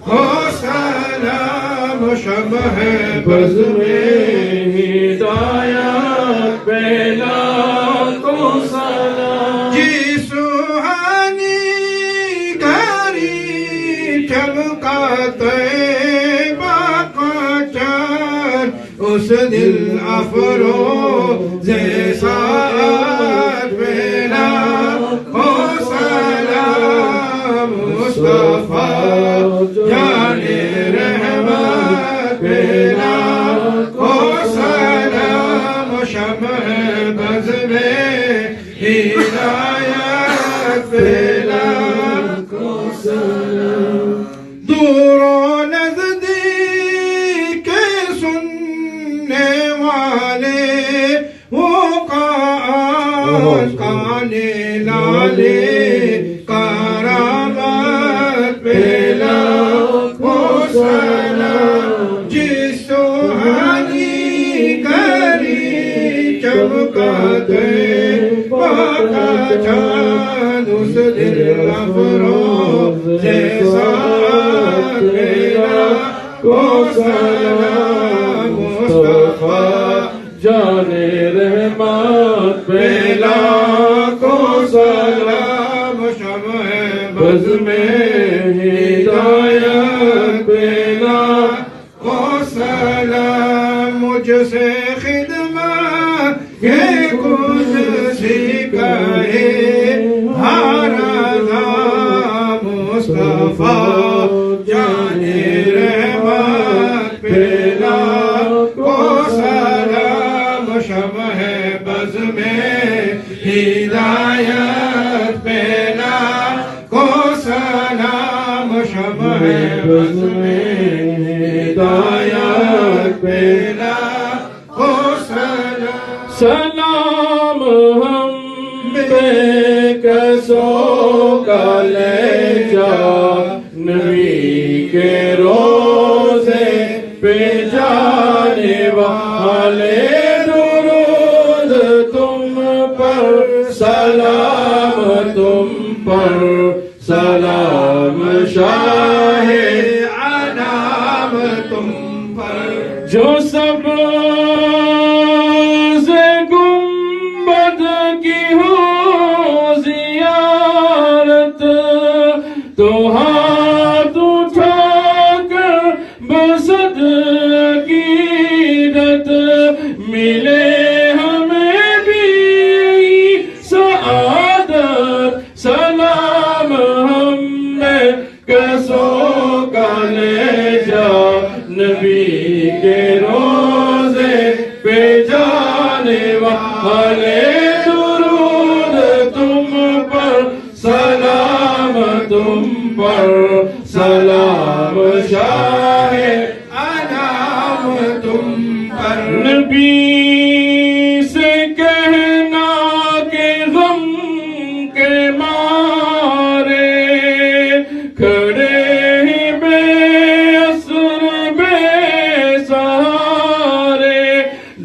کو سلام شمع بز میں ہدایت پہلا کو سلام. جی سہانی گھری چمکا اس دل افروز ساعت بینا ہو سلام مصطفیٰ جانے رحمت بینا ہو سلام شمع بز میں ہدایت بینا ہو سلام. دور و نزدیک سننے والے وہ کانے لالے کرامت پہلا کو سلام. جس سہانی گری چمکاتے پاکا چاند اس دل افروز ساعت پہلا کو سلام مصطفیٰ جانے رحمت پہلا کو سلام شمع بز میں ہدایت پہلا کو سلام. مجھ سے خدمت کے کچھ سکھائے ہر نام مصطفیٰ جانے رحمت پہلا کو سلام شمع بز میں ہدایت بز میں ہدایت پہ لاکھوں سلام سلام ہم بے کسوں کا لے جا نبی کے روزے پہ جانے والے درود تم پر سلام تم پر سلام شاہ انام تم پر جو سب سے گنبد کی ہو زیارت تو ہاتھ اٹھا کر بسد کی رت ملے ہمیں بھی سعادت سلام ہم میں کسوں کا لے جا نبی کے روزے پہ جانے والے درود تم پر سلام تم پر سلام شاہ انام تم پر نبی سے کہنا کہ غم کے مارے کھڑے ہی بے اثر بے سہارے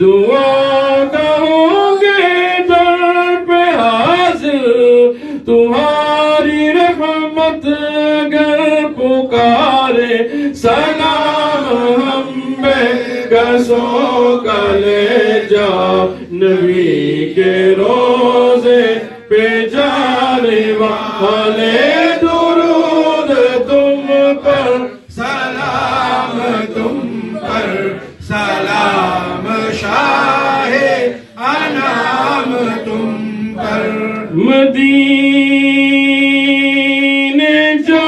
دعا کہو گے در پہ حاضر تمہاری رحمت گر پکارے سلام ہم بے کسوں کا لے جا نبی کے روزے پہ جانے والے درود تم پر سلام تم پر سلام شاہ انام تم پر مدینے جا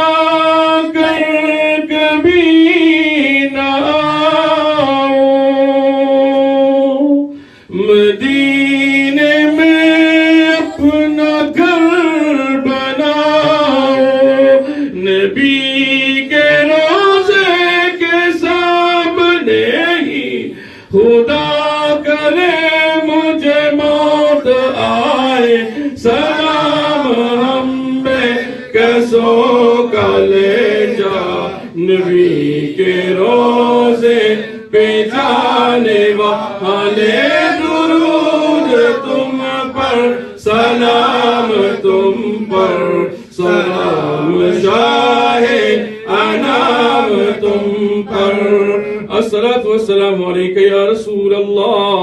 کر کبھی نہ آؤ مدینے میں اپنا گھر بناؤ نبی کے روزے کے سامنے ہی خدا کرے مجھے موت آئے سلام ہم بے کسوں کا لے جا نبی کے روزے پہ جانے والے درود تم پر سلام تم پر سلام شاہ انام تم پر الصلاة والسلام علیک یا رسول اللہ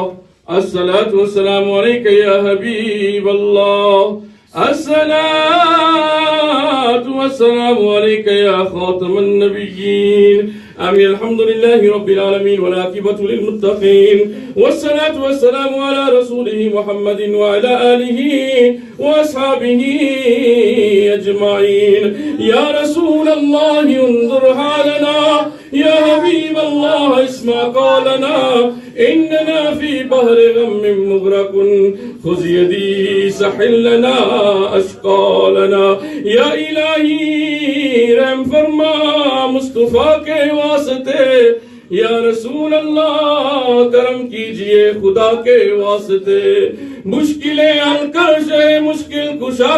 الصلاة والسلام علیک یا حبیب اللہ الصلاة والسلام علیک یا خاتم النبیین آمین الحمد للہ رب العالمین والعاقبۃ للمتقین والصلاة والسلام علی رسولہ محمد وعلی آلہ واصحابہ اجمعین یا رسول اللہ انظر حالنا یا حبیب اللہ اسمع قولنا اننا فی بحر غم مغرق خذ یدی سحل لنا اشقالنا یا الہی رحم فرما مصطفیٰ کے واسطے یا رسول اللہ کرم کیجئے خدا کے واسطے مشکلیں حل کر سے مشکل کشا